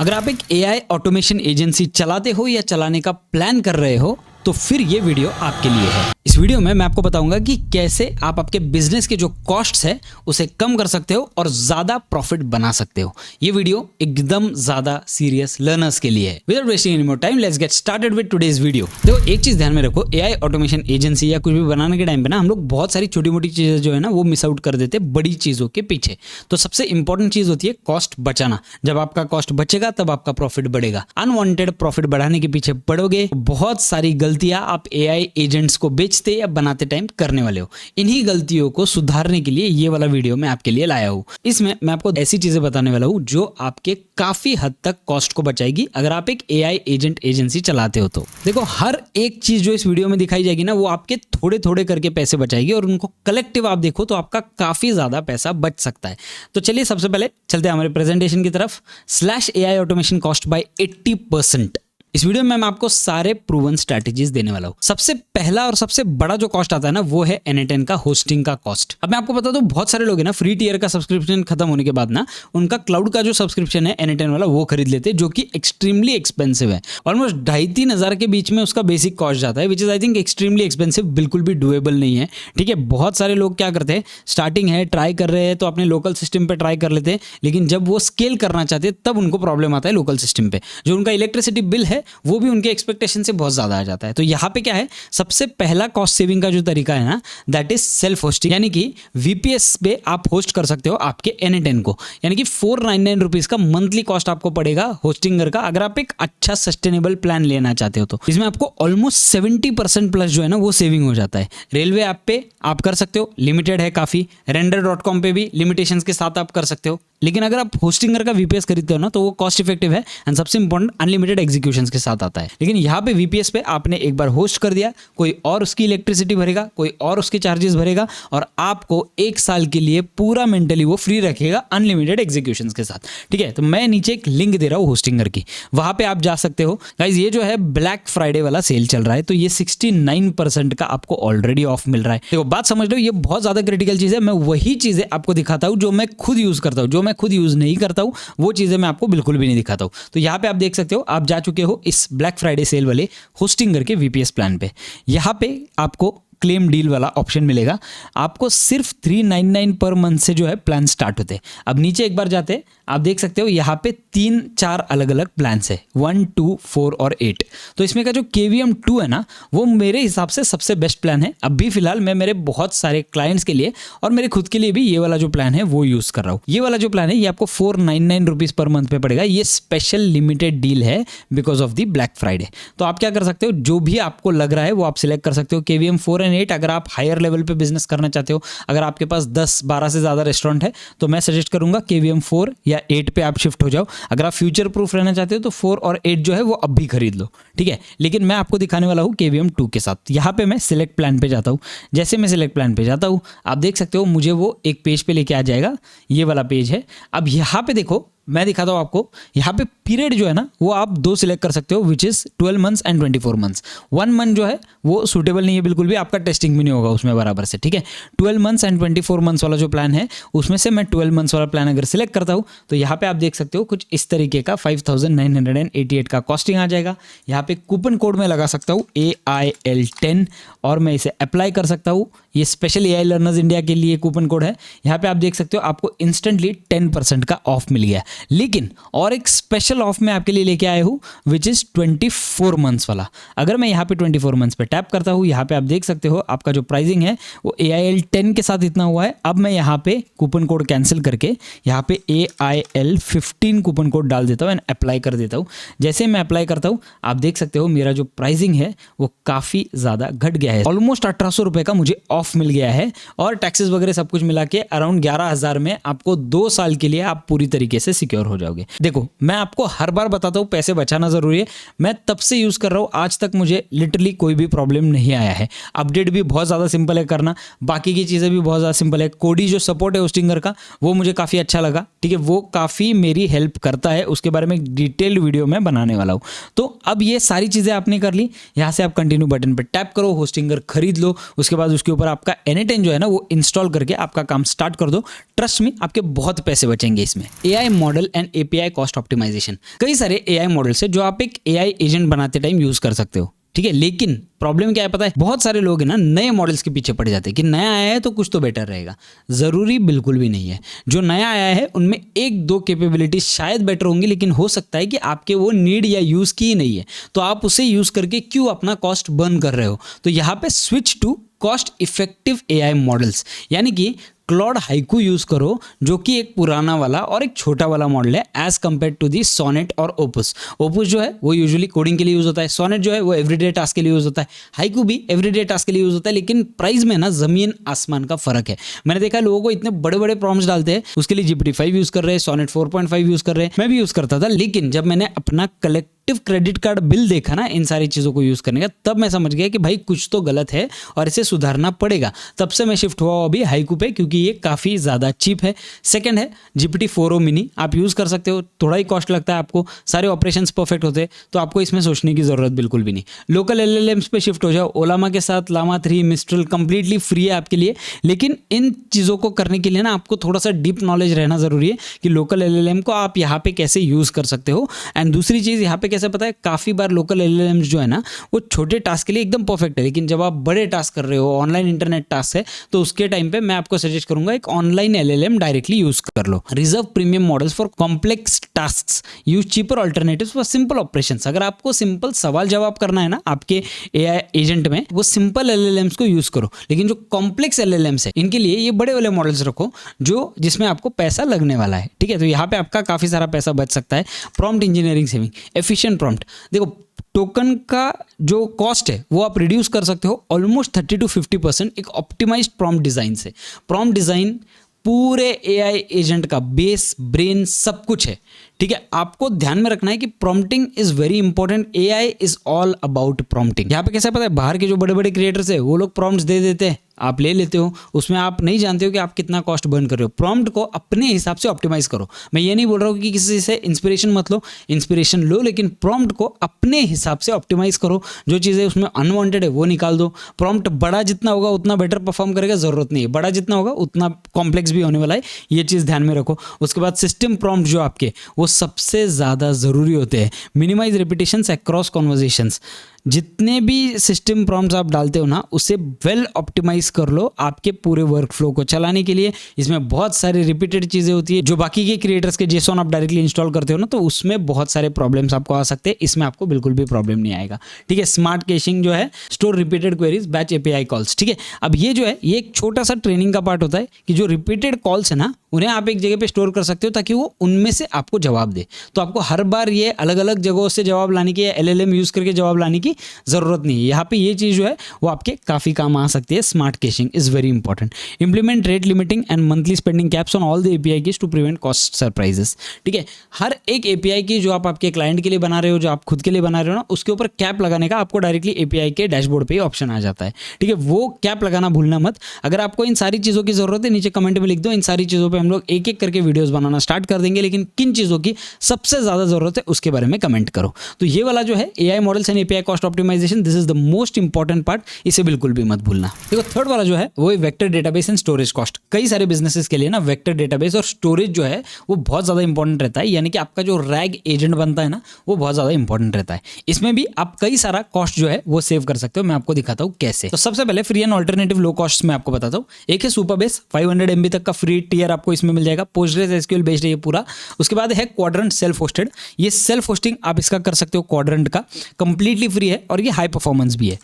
अगर आप एक एआई ऑटोमेशन एजेंसी चलाते हो या चलाने का प्लान कर रहे हो तो फिर ये वीडियो आपके लिए है। इस वीडियो में मैं आपको बताऊंगा कि कैसे आप आपके बिजनेस के जो कॉस्ट्स है उसे कम कर सकते हो और ज्यादा प्रॉफिट बना सकते हो। ये वीडियो एकदम ज्यादा सीरियस लर्नर्स के लिए है। Without wasting any more time, let's get started with today's video. देखो, एक चीज ध्यान में रखो, एआई ऑटोमेशन एजेंसी या कुछ भी बनाने के टाइम पे ना हम लोग बहुत सारी छोटी मोटी चीजें जो है ना वो मिस आउट कर देते हैं बड़ी चीजों के पीछे। तो सबसे इंपॉर्टेंट चीज होती है कॉस्ट बचाना। जब आपका कॉस्ट बचेगा तब आपका प्रॉफिट बढ़ेगा। अनवांटेड प्रॉफिट बढ़ाने के पीछे पड़ोगे, बहुत सारी गलतियां आप एआई एजेंट्स को बेचते या बनाते टाइम करने वाले हो। इन्हीं गलतियों को सुधारने के लिए ये वाला वीडियो मैं आपके लिए लाया हूं। इसमें मैं आपको ऐसी चीजें बताने वाला हूं जो आपके काफी हद तक कॉस्ट को बचाएगी अगर आप एक एआई एजेंट एजेंसी चलाते हो तो। देखो, हर एक चीज जो इस वीडियो में दिखाई जाएगी ना वो आपके थोड़े थोड़े करके पैसे बचाएगी और उनको कलेक्टिव आप देखो तो आपका काफी ज्यादा पैसा बच सकता है। तो चलिए सबसे पहले चलते हैं हमारे प्रेजेंटेशन की तरफ। /AI automation cost by 80%। इस वीडियो में मैं आपको सारे प्रूवन स्ट्रैटेजीज देने वाला हूं। सबसे पहला और सबसे बड़ा जो कॉस्ट आता है ना वो है n8n का होस्टिंग का कॉस्ट। अब मैं आपको बता दूं, बहुत सारे लोग हैं ना फ्री टियर का सब्सक्रिप्शन खत्म होने के बाद ना उनका क्लाउड का जो सब्सक्रिप्शन है n8n वाला वो खरीद लेते हैं, जो कि एक्सट्रीमली एक्सपेंसिव है। ऑलमोस्ट 2,500-3 हज़ार के बीच में उसका बेसिक कॉस्ट जाता है, which is I think extremely expensive, बिल्कुल भी डुएबल नहीं है। ठीक है, बहुत सारे लोग क्या करते हैं, स्टार्टिंग है, ट्राई कर रहे हैं तो अपने लोकल सिस्टम पे ट्राई कर लेते हैं, लेकिन जब वो स्केल करना चाहते हैं तब उनको प्रॉब्लम आता है लोकल सिस्टम पे। जो उनका इलेक्ट्रिसिटी बिल है वो भी उनके एक्सपेक्टेशन से बहुत ज्यादा आ जाता है। तो यहाँ पे क्या है, सबसे पहला कॉस्ट सेविंग का जो तरीका है ना दैट इज सेल्फ होस्टिंग, यानी कि VPS पे आप होस्ट कर सकते हो आपके n8n को। यानी कि 499 रुपीज का मंथली कॉस्ट आपको पड़ेगा होस्टिंगर का, अगर आप एक अच्छा सस्टेनेबल प्लान लेना चाहते हो तो। इसमें आपको ऑलमोस्ट 70% प्लस जो है ना वो सेविंग हो जाता है। रेलवे ऐप पे आप कर सकते हो, लिमिटेड है काफी। render.com पे भी लिमिटेशंस के साथ आप कर सकते हो, लेकिन अगर आप होस्टिंगर का VPS खरीदते हो ना तो वो कॉस्ट इफेक्टिव है एंड सबसे इंपॉर्टेंट अनलिमिटेड एग्जीक्यूशंस के साथ आता है। लेकिन यहाँ पे VPS पे आपने एक बार होस्ट कर दिया, कोई और उसकी इलेक्ट्रिसिटी भरेगा, कोई और उसके चार्जेस भरेगा और आपको 1 साल के लिए पूरा मेंटली वो फ्री रखेगा अनलिमिटेड एग्जीक्यूशंस के साथ। ठीक है, तो मैं नीचे एक लिंक दे रहा हूँ होस्टिंगर की, वहां पे आप जा सकते हो। गाइज, ये जो है ब्लैक फ्राइडे वाला सेल चल रहा है तो ये 69% का आपको ऑलरेडी ऑफ मिल रहा है। देखो, बात समझ लो, ये बहुत ज्यादा क्रिटिकल चीज है। मैं वही चीजें आपको दिखाता हूँ जो मैं खुद यूज करता हूँ, जो मैं खुद यूज नहीं करता हूँ वो चीजें मैं आपको बिल्कुल भी नहीं दिखाता हूँ। तो यहाँ पे आप देख सकते हो, आप जा चुके हो इस ब्लैक फ्राइडे सेल वाले होस्टिंगर के VPS प्लान पे। यहाँ पे आपको क्लेम डील वाला ऑप्शन मिलेगा। आपको सिर्फ 399 पर मंथ से जो है प्लान स्टार्ट होते हैं। अब नीचे एक बार जाते आप देख सकते हो यहाँ पे 3-4 अलग अलग प्लान है, 1, 2, 4 और 8। तो इसमें का जो KVM 2 है ना वो मेरे हिसाब से सबसे बेस्ट प्लान है। अभी फिलहाल मैं मेरे बहुत सारे क्लाइंट्स के लिए और मेरे खुद के लिए भी ये वाला जो प्लान है वो यूज कर रहा हूँ। ये वाला जो प्लान है ये आपको 499 रुपीज पर मंथ पे पड़ेगा। ये स्पेशल लिमिटेड डील है because of the black Friday. तो आप क्या कर सकते हो, जो भी आपको लग रहा है वो आप सिलेक्ट कर सकते हो। KVM 4 और 8 अगर आप हायर लेवल पे बिजनेस करना चाहते हो, अगर आपके पास 10-12 से ज्यादा रेस्टोरेंट है तो मैं सजेस्ट करूंगा KVM 4 या 8 पे आप शिफ्ट हो जाओ। अगर आप फ्यूचर प्रूफ रहना चाहते हो तो 4 और 8 जो है वो अब भी खरीद लो। ठीक है, लेकिन मैं आपको दिखाने वाला हूँ KVM 2 के साथ। यहाँ पे मैं सिलेक्ट प्लान पे जाता हूँ। जैसे मैं सिलेक्ट प्लान पे जाता हूँ आप देख सकते हो मुझे वो एक पेज पे लेके आ जाएगा। ये वाला पेज है। अब यहाँ पे देखो, मैं दिखाता हूँ आपको। यहाँ पे पीरियड जो है ना वो आप 2 सिलेक्ट कर सकते हो, which is 12 months and 24 months. 1 month जो है वो सूटेबल नहीं है बिल्कुल भी, आपका टेस्टिंग भी नहीं होगा उसमें बराबर से। ठीक है, 12 मंथ्स एंड 24 मंथ्स वाला जो प्लान है उसमें से मैं 12 मंथ्स वाला प्लान अगर सिलेक्ट करता हूँ तो यहाँ पे आप देख सकते हो कुछ इस तरीके का 5,988 का कॉस्टिंग आ जाएगा। यहाँ पे कूपन कोड में लगा सकता हूँ AIL10 और मैं इसे अप्लाई कर सकता हूँ। ये स्पेशल AI लर्नर्स इंडिया के लिए कूपन कोड है। यहाँ पे आप देख सकते हो आपको इंस्टेंटली 10% का ऑफ मिल गया। लेकिन और एक स्पेशल ऑफ मैं आपके लिए लेके आया हूँ विच इज 24 मंथ्स वाला। अगर मैं यहाँ पे 24 मंथ्स पे टैप करता हूँ, यहाँ पे आप देख सकते हो आपका जो प्राइसिंग है वो AIL10 के साथ इतना हुआ है। अब मैं यहाँ पे कूपन कोड कैंसिल करके यहाँ पे AIL15 कूपन कोड डाल देता हूँ एंड अप्लाई कर देता हूँ। जैसे मैं अप्लाई करता हूँ आप देख सकते हो मेरा जो प्राइसिंग है वो काफी ज्यादा घट गया है। ऑलमोस्ट 1800 रुपए का मुझे ऑफ मिल गया है और टैक्सेस वगैरह सब कुछ मिला के अराउंड 11,000 में आपको 2 साल के लिए आप पूरी तरीके से सिक्योर हो जाओगे। देखो, मैं आपको हर बार बताता हूँ पैसे बचाना जरूरी है। मैं तब से यूज कर रहा हूँ, आज तक मुझे लिटरली कोई भी प्रॉब्लम नहीं आया है। अपडेट भी बहुत ज्यादा सिंपल है करना, बाकी की चीजें भी बहुत ज्यादा सिंपल है। कोडी जो सपोर्ट है होस्टिंगर का वो मुझे काफी अच्छा लगा। ठीक है, वो काफी मेरी हेल्प करता है, उसके बारे में एक डिटेल्ड वीडियो मैं बनाने वाला हूँ। तो अब ये सारी चीजें आपने कर ली, यहाँ से आप कंटिन्यू बटन पर टैप करो, होस्टिंगर खरीद लो। उसके बाद उसके ऊपर आपका n8n जो है ना वो इंस्टॉल करके आपका काम स्टार्ट कर दो। ट्रस्ट में आपके बहुत पैसे बचेंगे इसमें। AI model and API cost optimisation. कई सारे एआई मॉडल्स है जो आप एक एआई एजेंट बनाते टाइम यूज कर सकते हो, ठीक है। लेकिन प्रॉब्लम क्या है पता है, बहुत सारे लोग है ना नए मॉडल्स के पीछे पड़ जाते हैं कि नया आया है तो कुछ तो बेटर रहेगा। जरूरी बिल्कुल भी नहीं है। जो नया आया है उनमें एक दो कैपेबिलिटी शायद बेटर होंगी, लेकिन हो सकता है कि आपके वो नीड या यूज की ही नहीं है, तो आप उसे यूज करके क्यों अपना कॉस्ट बर्न कर रहे हो। तो यहाँ पे switch to cost effective AI models, यानी कि क्लॉड हाइकू यूज करो, जो कि एक पुराना वाला और एक छोटा वाला मॉडल है as compare to the Sonnet और ओपस। ओपस जो है वो यूजुअली कोडिंग के लिए यूज होता है, सोनेट जो है वो एवरीडे टास्क के लिए यूज होता है, हाइकू भी एवरीडे टास्क के लिए यूज होता है, लेकिन प्राइस में ना जमीन आसमान का फर्क है। मैंने देखा लोगों को इतने बड़े बड़े प्रॉम्प्ट्स डालते हैं, उसके लिए GPT-5 यूज कर रहे हैं, सोनेट 4.5 यूज कर रहे हैं, मैं भी यूज करता था। लेकिन जब मैंने अपना कलेक्टिव क्रेडिट कार्ड बिल देखा ना इन सारी चीज़ों को यूज़ करने का, तब मैं समझ गया कि भाई कुछ तो गलत है और इसे सुधारना पड़ेगा। तब से मैं शिफ्ट हुआ अभी हाइकू पे, क्योंकि ये काफ़ी ज़्यादा चीप है। सेकंड है GPT-4o मिनी, आप यूज़ कर सकते हो, थोड़ा ही कॉस्ट लगता है आपको, सारे ऑपरेशंस परफेक्ट होते हैं, तो आपको इसमें सोचने की ज़रूरत बिल्कुल भी नहीं। लोकल LLMs पे शिफ्ट हो जाओ, ओलामा के साथ लामा 3, मिस्ट्रल कंप्लीटली फ्री है आपके लिए। लेकिन इन चीज़ों को करने के लिए ना आपको थोड़ा सा डीप नॉलेज रहना ज़रूरी है कि लोकल LLM को आप यहाँ पे कैसे यूज़ कर सकते हो। एंड दूसरी चीज़ यहाँ पे कैसे पता है, काफ़ी बार लोकल LLMs जो है ना वो छोटे टास्क के लिए एकदम परफेक्ट है, लेकिन जब आप बड़े टास्क कर रहे हो, ऑनलाइन इंटरनेट टास्क है, तो उसके टाइम पे मैं आपको सजेस्ट करूंगा एक ऑनलाइन LLM डायरेक्टली यूज कर लो। Reserve premium models for complex tasks, use cheaper alternatives for simple operations. अगर आपको सिंपल सवाल जवाब करना है ना आपके AI एजेंट में, वो सिंपल LLMs को यूज करो। लेकिन जो कॉम्प्लेक्स LLMs है इनके लिए ये बड़े वाले मॉडल्स रखो, जो जिसमें आपको पैसा लगने वाला है, ठीक है। तो यहाँ पे आपका काफी सारा पैसा बच सकता है। Prompt engineering saving, efficient prompt, देखो टोकन का जो कॉस्ट है वो आप रिड्यूस कर सकते हो ऑलमोस्ट 30 to 50% एक ऑप्टिमाइज्ड प्रॉम्प्ट डिजाइन से। प्रॉम्प्ट डिजाइन पूरे AI एजेंट का बेस, ब्रेन, सब कुछ है, ठीक है। आपको ध्यान में रखना है कि prompting is very important. AI is all about prompting. यहाँ पे कैसा पता है, बाहर के जो बड़े बड़े क्रिएटर्स है वो लोग प्रॉम्प्ट्स दे देते हैं, आप ले लेते हो, उसमें आप नहीं जानते हो कि आप कितना कॉस्ट बर्न कर रहे हो। प्रॉम्प्ट को अपने हिसाब से ऑप्टिमाइज करो। मैं ये नहीं बोल रहा हूँ कि किसी से इंस्पिरेशन मत लो, इंस्पिरेशन लो, लेकिन प्रॉम्प्ट को अपने हिसाब से ऑप्टिमाइज करो। जो चीज़ें उसमें अनवांटेड है वो निकाल दो। प्रॉम्प्ट बड़ा जितना होगा उतना बेटर परफॉर्म करेगा, जरूरत नहीं है बड़ा जितना होगा उतना कॉम्प्लेक्स भी होने वाला है, ये चीज़ ध्यान में रखो। उसके बाद सिस्टम प्रॉम्प्ट जो आपके वो सबसे ज़्यादा ज़रूरी होते हैं। मिनिमाइज रिपीटेशंस अक्रॉस कॉन्वर्जेशंस, जितने भी सिस्टम प्रॉम्प्ट्स आप डालते हो ना उसे वेल ऑप्टिमाइज कर लो आपके पूरे वर्क फ्लो को चलाने के लिए। इसमें बहुत सारी रिपीटेड चीज़ें होती है, जो बाकी के क्रिएटर्स के JSON आप डायरेक्टली इंस्टॉल करते हो ना, तो उसमें बहुत सारे प्रॉब्लम्स आपको आ सकते हैं। इसमें आपको बिल्कुल भी प्रॉब्लम नहीं आएगा, ठीक है। स्मार्ट कैशिंग जो है, store repeated queries, batch API calls, ठीक है। अब ये जो है ये एक छोटा सा ट्रेनिंग का पार्ट होता है कि जो रिपीटेड कॉल्स है ना उन्हें आप एक जगह पे स्टोर कर सकते हो ताकि वो उनमें से आपको जवाब दे। तो आपको हर बार ये अलग अलग जगहों से जवाब लाने की या LLM यूज करके जवाब लाने की जरूरत नहीं है। यहाँ पे ये चीज़ जो है वो आपके काफ़ी काम आ सकती है। Smart caching is very important. Implement rate limiting and monthly spending caps on all the API keys to prevent cost surprises, ठीक है। हर एक API की जो आप आपके क्लाइंट के लिए बना रहे हो, जो आप खुद के लिए बना रहे हो ना, उसके ऊपर कैप लगाने का आपको डायरेक्टली API के डैशबोर्ड पे ही ऑप्शन आ जाता है, ठीक है। वो कैप लगाना भूलना मत। अगर आपको इन सारी चीज़ों की जरूरत है नीचे कमेंट में लिख दो, इन सारी चीज़ों पर हम लोग एक एक करके वीडियोस बनाना स्टार्ट कर देंगे, लेकिन किन चीज़ों की सबसे ज़्यादा जरूरत है उसके बारे में कमेंट करो। तो ये वाला जो है AI models and API cost optimisation, this is the most important part, इसे बिल्कुल भी मत भूलना। देखो थर्ड वाला जो है वो vector database and storage cost. कई सारे बिजनेसेस के लिए ना वेक्टर डेटाबेस और स्टोरेज जो है वो बहुत ज़्यादा इंपॉर्टेंट रहता है, यानी कि आपका जो RAG एजेंट बनता है ना वो बहुत ज़्यादा इंपॉर्टेंट रहता है। इसमें भी आप कई सारा कॉस्ट जो है वो सेव कर सकते हो। मैं आपको दिखाता हूँ कैसे। तो सबसे पहले free and alternative low cost में आपको बताता हूँ। एक है सुपरबेस, 500 MB तक का फ्री टियर आपको इसमें मिल जाएगा। PostgreSQL बेस्ड है ये पूरा। उसके बाद है क्वाड्रेंट सेल्फ होस्टेड, ये सेल्फ होस्टिंग आप इसका कर सकते हो, क्वाड्रेंट का कंप्लीटली फ्री है और ये हाई परफॉर्मेंस भी है।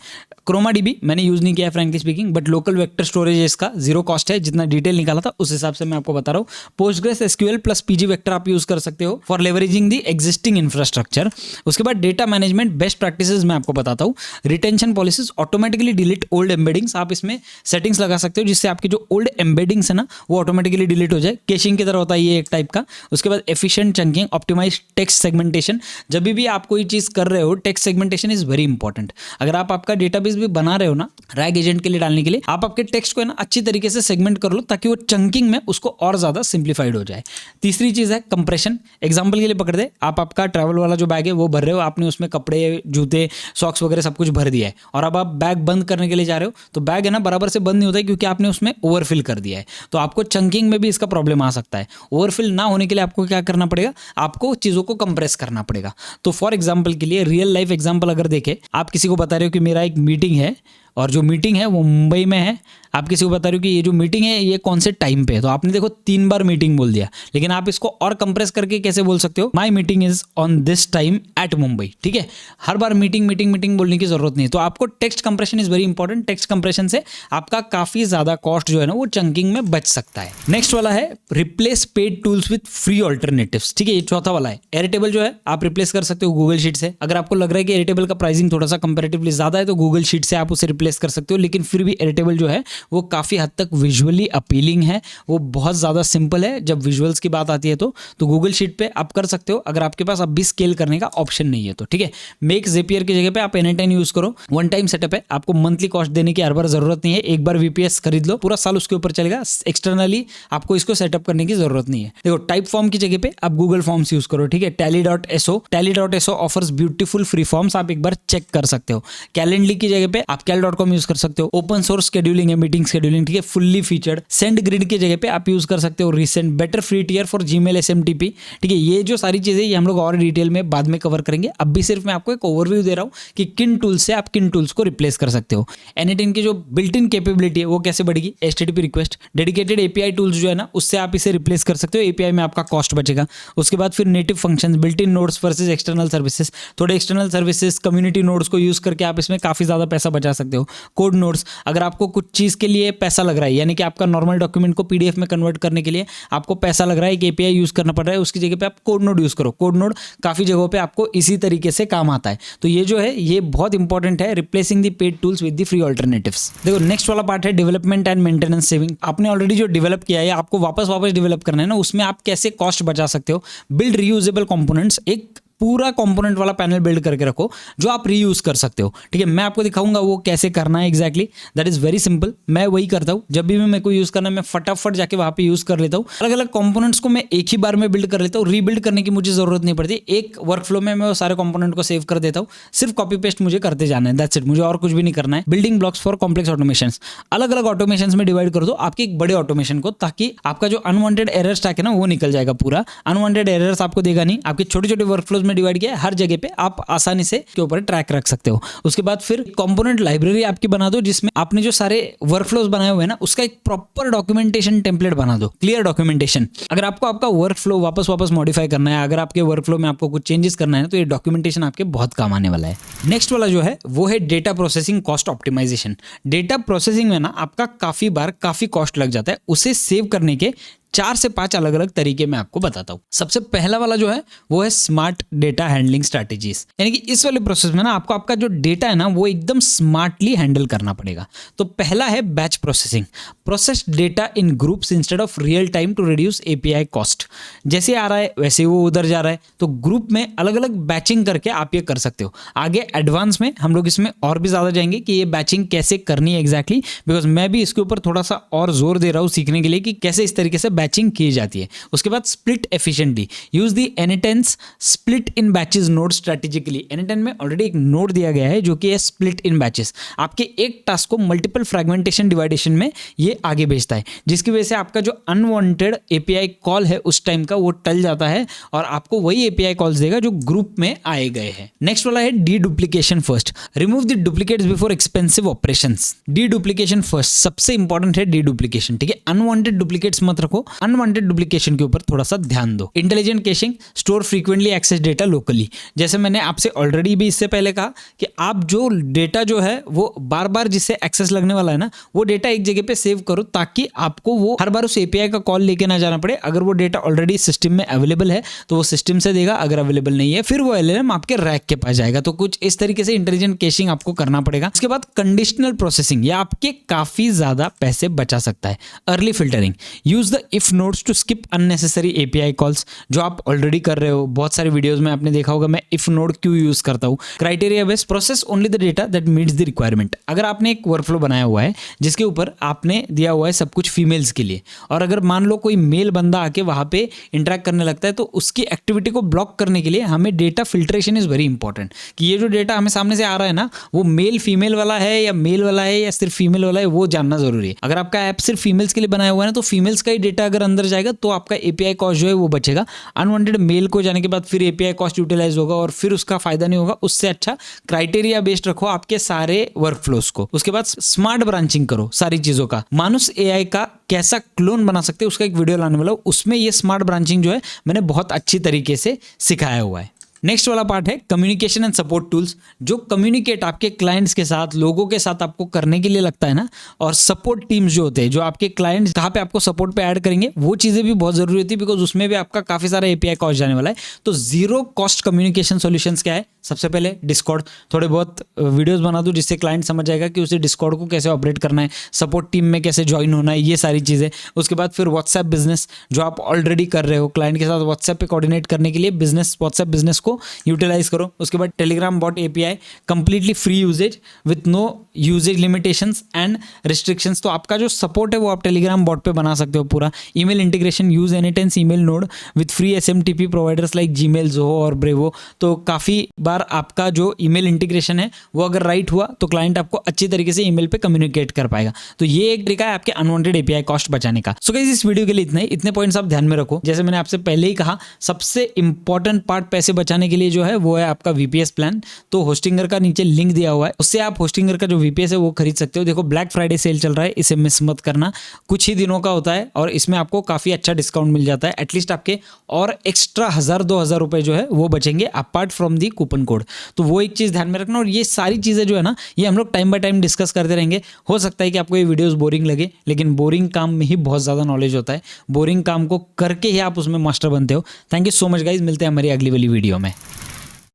ChromaDB मैंने यूज नहीं किया है frankly speaking, but local vector storage है इसका, जीरो कॉस्ट है। जितना डिटेल निकाला था उस हिसाब से मैं आपको बता रहा हूँ। PostgreSQL प्लस PG वेक्टर आप यूज कर सकते हो for leveraging the existing infrastructure. उसके बाद डेटा मैनेजमेंट बेस्ट प्रैक्टिसेस मैं आपको बताता हूँ। Retention policies, automatically delete old embeddings, आप इसमें सेटिंग्स लगा सकते हो जिससे आपके जो ओल्ड एम्बेडिंग्स है ना वो ऑटोमेटिकली डिलीट हो जाए। कैशिंग की तरह होता है ये एक टाइप का। उसके बाद efficient chunking, optimise text segmentation. जब भी आप कोई चीज़ कर रहे हो, text segmentation is very very important. अगर आप आपका डेटाबेस भी बना रहे हो ना रैग एजेंट के लिए डालने के लिए, आप आपके टेक्स्ट को है ना अच्छी तरीके से सेगमेंट कर लो ताकि वो चंकिंग में उसको और ज्यादा सिंप्लीफाइड हो जाए। तीसरी चीज है कंप्रेशन। एग्जांपल के लिए पकड़ दे, आप आपका ट्रैवल वाला जो बैग है वो भर रहे हो, आपने उसमें कपड़े, जूते, सॉक्स वगैरह सब कुछ भर दिया है और अब आप बैग बंद करने के लिए जा रहे हो तो बैग है ना बराबर से बंद नहीं होता है क्योंकि आपने उसमें ओवरफिल कर दिया है। तो आपको चंकिंग में भी इसका प्रॉब्लम आ सकता है। ओवरफिल ना होने के लिए आपको क्या करना पड़ेगा, आपको चीजों को कंप्रेस करना पड़ेगा। तो फॉर एग्जांपल के लिए रियल लाइफ एग्जांपल अगर देखें, आप किसी को बता रहे हो कि मेरा एक मीटिंग है और जो मीटिंग है वो मुंबई में है, आप किसी को बता रहे हो कि ये जो मीटिंग है ये कौन से टाइम पे है, तो आपने देखो 3 बार मीटिंग बोल दिया, लेकिन आप इसको और कंप्रेस करके कैसे बोल सकते हो, my meeting is on this time at Mumbai. ठीक है, हर बार मीटिंग मीटिंग मीटिंग बोलने की जरूरत नहीं है। तो आपको text compression is very important. Text compression से आपका काफी ज्यादा कॉस्ट जो है ना वो चंकिंग में बच सकता है। नेक्स्ट वाला है replace paid tools with free alternatives. ठीक है, ये चौथा वाला है। एयरटेबल जो है आप रिप्लेस कर सकते हो गूगल शीट से। अगर आपको लग रहा है कि एयरटेबल का प्राइसिंग थोड़ा सा कंपेरेटिवली ज्यादा है तो गूगल शीट से आप उसे रिप्लेस कर सकते हो, लेकिन फिर भी एयरटेबल जो है वो काफी हद तक विजुअली अपीलिंग है, वो बहुत ज़्यादा सिंपल है जब विजुअल्स की बात आती है। तो गूगल शीट पे आप कर सकते हो अगर आपके पास अभी स्केल करने का ऑप्शन नहीं है तो। ठीक है, मेक ज़ेपियर की जगह पे आप N10 यूज़ करो। वन टाइम सेटअप है, आपको मंथली कॉस्ट देने की हर बार जरूरत नहीं है। एक बार VPS खरीद लो, पूरा साल उसके ऊपर चलेगा। एक्सटर्नली आपको इसको सेटअप करने की जरूरत नहीं है। देखो, टाइप फॉर्म की जगह पे आप गूगल फॉर्म्स यूज़ करो। ठीक है, tally.so offers beautiful free forms, आप एक बार चेक कर सकते हो। कैलेंडली की जगह पे आप cal.com यूज़ कर सकते हो। ओपन सोर्स शेड्यूलिंग है, मीटिंग शेड्यूलिंग। ठीक है, फुल्ली फीचर्ड। सेंड ग्रिड की जगह पे आप यूज कर सकते हो recent. Better free tier for Gmail SMTP। ठीक है, ये जो सारी चीजें ये हम लोग और डिटेल में बाद में कवर करेंगे। अब भी सिर्फ मैं आपको एक ओवरव्यू दे रहा हूँ कि किन टूल्स से आप किन टूल्स को रिप्लेस कर सकते हो। N18 की जो बिल्ट इन कैपेबिलिटी है वो कैसे बढ़ेगी, HTTP request, dedicated API tools जो है ना उससे आप इसे रिप्लेस कर सकते हो। API में आपका कॉस्ट बचेगा। उसके बाद फिर native functions, built in nodes versus external services. थोड़े एक्सटर्नल सर्विसेज, कम्युनिटी नोड्स को यूज करके आप इसमें काफी ज्यादा पैसा बचा सकते हो। कोड नोड्स, अगर आपको कुछ चीज के लिए पैसा लग रहा है, यानी कि आपका नॉर्मल डॉक्यूमेंट को PDF में कन्वर्ट करने के लिए आपको पैसा लग रहा है, एक API यूज करना पड़ रहा है, उसकी जगह पे आप कोड नोड यूज करो। कोड नोड काफी जगहों पे आपको इसी तरीके से काम आता है। तो ये जो है ये बहुत इंपॉर्टेंट है, replacing the paid tools with the free alternatives. देखो, नेक्स्ट वाला पार्ट है डेवलपमेंट एंड मेंटेनेंस सेविंग। आपने ऑलरेडी जो डेवलप किया है आपको वापस डेवलप करना है ना, उसमें आप कैसे कॉस्ट बचा सकते हो। बिल्ड रीयूजेबल कंपोनेंट्स, एक पूरा कंपोनेंट वाला पैनल बिल्ड करके रखो जो आप रीयूज कर सकते हो। ठीक है, मैं आपको दिखाऊंगा वो कैसे करना है exactly. That is very simple. मैं वही करता हूँ, जब भी मैं मेरे को यूज करना है मैं फटाफट जाके वहां पे यूज कर लेता हूँ। अलग अलग कंपोनेंट्स को मैं एक ही बार में बिल्ड कर लेता हूँ, रीबिल्ड करने की मुझे जरूरत नहीं पड़ती। एक वर्कफ्लो में मैं वो सारे कंपोनेंट को सेव कर देता हूँ, सिर्फ कॉपी पेस्ट मुझे करते जाना है। दैट्स इट, मुझे और कुछ भी नहीं करना है। Building blocks for complex automations, अलग अलग ऑटोमेशंस में डिवाइड कर दो आपके एक बड़े ऑटोमेशन को, ताकि आपका जो अनवांटेड एरर स्टैक है ना वो निकल जाएगा। पूरा अनवांटेड एरर्स आपको देगा नहीं। आपके छोटे छोटे वर्कफ्लोज में डिवाइड किया है, हर जगह पे आप आसानी से के ऊपर ट्रैक रख सकते हो। उसके बाद फिर कंपोनेंट लाइब्रेरी आपकी बना दो जिसमें आपने जो सारे वर्कफ्लोज बनाए हुए हैं ना उसका एक प्रॉपर डॉक्यूमेंटेशन टेम्पलेट बना दो, क्लियर डॉक्यूमेंटेशन। अगर आपको आपका वर्कफ्लो वापस मॉडिफाई करना है, अगर आपके वर्कफ्लो में आपको कुछ चेंजेस करना है तो ये डॉक्यूमेंटेशन आपके बहुत काम आने वाला है। नेक्स्ट वाला जो है वो है data processing cost optimisation. Data processing में ना आपका काफी बार काफी कॉस्ट लग जाता है, उसे सेव करने के 4 से 5 अलग अलग तरीके मैं आपको बताता हूं। सबसे पहला वाला जो है वो है स्मार्ट डेटा हैंडलिंग स्ट्रैटेजीज। यानी कि इस वाले प्रोसेस में ना आपको आपका जो डेटा है ना वो एकदम स्मार्टली हैंडल करना पड़ेगा। तो पहला है batch processing. Process data in groups instead of real time to reduce API cost. जैसे आ रहा है वैसे वो उधर जा रहा है, तो ग्रुप में अलग अलग बैचिंग करके आप ये कर सकते हो। आगे एडवांस में हम लोग इसमें और भी ज्यादा जाएंगे कि ये बैचिंग कैसे करनी है एग्जैक्टली, बिकॉज मैं भी इसके ऊपर थोड़ा सा और जोर दे रहा हूँ सीखने के लिए कि कैसे इस तरीके से बैचिंग की जाती है। उसके बाद split efficiently, use the N10 split in batches node strategically. N10 में ऑलरेडी एक नोड दिया गया है जो कि है स्प्लिट इन बैचेस। आपके एक टास्क को मल्टीपल फ्रेगमेंटेशन डिवाइडेशन में ये आगे भेजता है, जिसकी वजह से आपका जो अनवांटेड API कॉल है उस टाइम का वो टल जाता है और आपको वही API कॉल्स देगा जो ग्रुप में आए गए हैं। नेक्स्ट वाला है deduplication first. Remove the duplicates before expensive operations. Deduplication first, सबसे इंपॉर्टेंट है डीडुप्लीकेशन। ठीक है, अनवांटेड डुप्लीकेट्स मत रखो, अनवांटेड डुप्लीकेशन के ऊपर थोड़ा सा ध्यान दो। Intelligent caching, store frequently access data locally. जैसे मैंने आपसे ऑलरेडी भी इससे पहले कहा कि आप जो डेटा जो है वो बार बार जिससे एक्सेस लगने वाला है ना वो डेटा एक जगह पे सेव करो, ताकि आपको वो हर बार उस API का कॉल लेके ना जाना पड़े। अगर वो डेटा ऑलरेडी सिस्टम में अवेलेबल है तो वो सिस्टम से देगा, अगर अवेलेबल नहीं है फिर वो LLM आपके रैक के पास जाएगा। तो कुछ इस तरीके से इंटेलिजेंट कैशिंग आपको करना पड़ेगा। उसके बाद कंडीशनल प्रोसेसिंग, या आपके काफी ज्यादा पैसे बचा सकता है। Early filtering, use the if nodes to skip unnecessary API calls, जो आप ऑलरेडी कर रहे हो। बहुत सारे वीडियोस में आपने देखा होगा मैं इफ नोड क्यों यूज करता हूँ। Criteria based process only the data that meets the requirement. अगर आपने एक वर्कफ्लो बनाया हुआ है जिसके ऊपर आपने दिया हुआ है सब कुछ फीमेल्स के लिए, और अगर मान लो कोई मेल बंदा आके वहां पे इंटरेक्ट करने लगता है, तो उसकी एक्टिविटी को ब्लॉक करने के लिए हमें data filtration is very important, कि ये जो डेटा हमें सामने से आ रहा है ना, वो मेल फीमेल वाला है या मेल वाला है या सिर्फ फीमेल वाला है, वो जानना जरूरी है। अगर आपका ऐप सिर्फ फीमेल्स के लिए बनाया हुआ है ना, तो फीमेल्स का ही डेटा अगर अंदर जाएगा तो आपका एपीआई कॉस्ट जो है वो बचेगा। अनवांटेड मेल को जाने के बाद फिर एपीआई कॉस्ट यूटिलाइज होगा और फिर उसका फायदा नहीं होगा। उससे अच्छा क्राइटेरिया बेस्ड रखो आपके सारे वर्कफ्लोस को। उसके बाद स्मार्ट ब्रांचिंग करो सारी चीजों का। मानुस एआई का कैसा क्लोन बना सकते हैं उसका एक वीडियो लाने वाला हूं, उसमें ये स्मार्ट ब्रांचिंग जो है मैंने बहुत अच्छी तरीके से सिखाया हुआ है। नेक्स्ट वाला पार्ट है कम्युनिकेशन एंड सपोर्ट टूल्स। जो कम्युनिकेट आपके क्लाइंट्स के साथ, लोगों के साथ आपको करने के लिए लगता है ना, और सपोर्ट टीम्स जो होते हैं, जो आपके क्लाइंट्स कहाँ पे आपको सपोर्ट पे ऐड करेंगे, वो चीज़ें भी बहुत जरूरी होती है, बिकॉज उसमें भी आपका काफ़ी सारा एपीआई कॉस्ट जाने वाला है। तो जीरो कॉस्ट कम्युनिकेशन सॉल्यूशंस क्या है? सबसे पहले डिस्कॉर्ड। थोड़े बहुत वीडियोस बना दूं जिससे क्लाइंट समझ जाएगा कि उसे डिस्कॉर्ड को कैसे ऑपरेट करना है, सपोर्ट टीम में कैसे ज्वाइन होना है, ये सारी चीज़ें। उसके बाद फिर व्हाट्सएप बिजनेस, जो आप ऑलरेडी कर रहे हो क्लाइंट के साथ, व्हाट्सएप पे कोऑर्डिनेट करने के लिए बिजनेस, व्हाट्सएप बिजनेस को यूटिलाइज करो। उसके बाद Telegram bot API, completely free usage with no usage limitations and restrictions. तो आपका जो सपोर्ट है वो आप टेलीग्राम बॉट पे बना सकते हो पूरा। Email integration, use n8n's email node with free SMTP providers like Gmail, Zoho और ब्रेवो। तो काफ़ी बार आपका जो ईमेल इंटीग्रेशन है वो अगर राइट हुआ तो क्लाइंट आपको अच्छी तरीके से ईमेल पे कम्युनिकेट कर पाएगा। तो ये एक तरीका है आपके अनवांटेड एपीआई कॉस्ट बचाने का। सो गाइस, इस वीडियो के लिए इतने पॉइंट्स आप ध्यान में रखो। जैसे मैंने आपसे पहले ही कहा, सबसे इंपॉर्टेंट पार्ट पैसे बचाने के लिए जो है वो है आपका वीपीएस प्लान। तो होस्टिंगर का नीचे लिंक दिया हुआ है, उससे आप होस्टिंगर का जो वीपीएस है वो खरीद सकते हो। देखो, ब्लैक फ्राइडे सेल चल रहा है, इसे मिस मत करना। कुछ ही दिनों का होता है और इसमें आपको काफी अच्छा डिस्काउंट मिल जाता है। एटलीस्ट आपके और एक्स्ट्रा 1000-2000 रुपए जो है वो बचेंगे apart from the coupon code. तो वो एक चीज ध्यान में रखना। और ये सारी चीजें जो है ना, ये हम लोग टाइम बाय टाइम डिस्कस करते रहेंगे। हो सकता है कि आपको ये वीडियोस बोरिंग लगे, लेकिन बोरिंग काम में ही बहुत ज्यादा नॉलेज होता है। बोरिंग काम को करके ही आप उसमें मास्टर बनते हो। Thank you so much guys, मिलते हैं हमारी अगली वाली वीडियो में।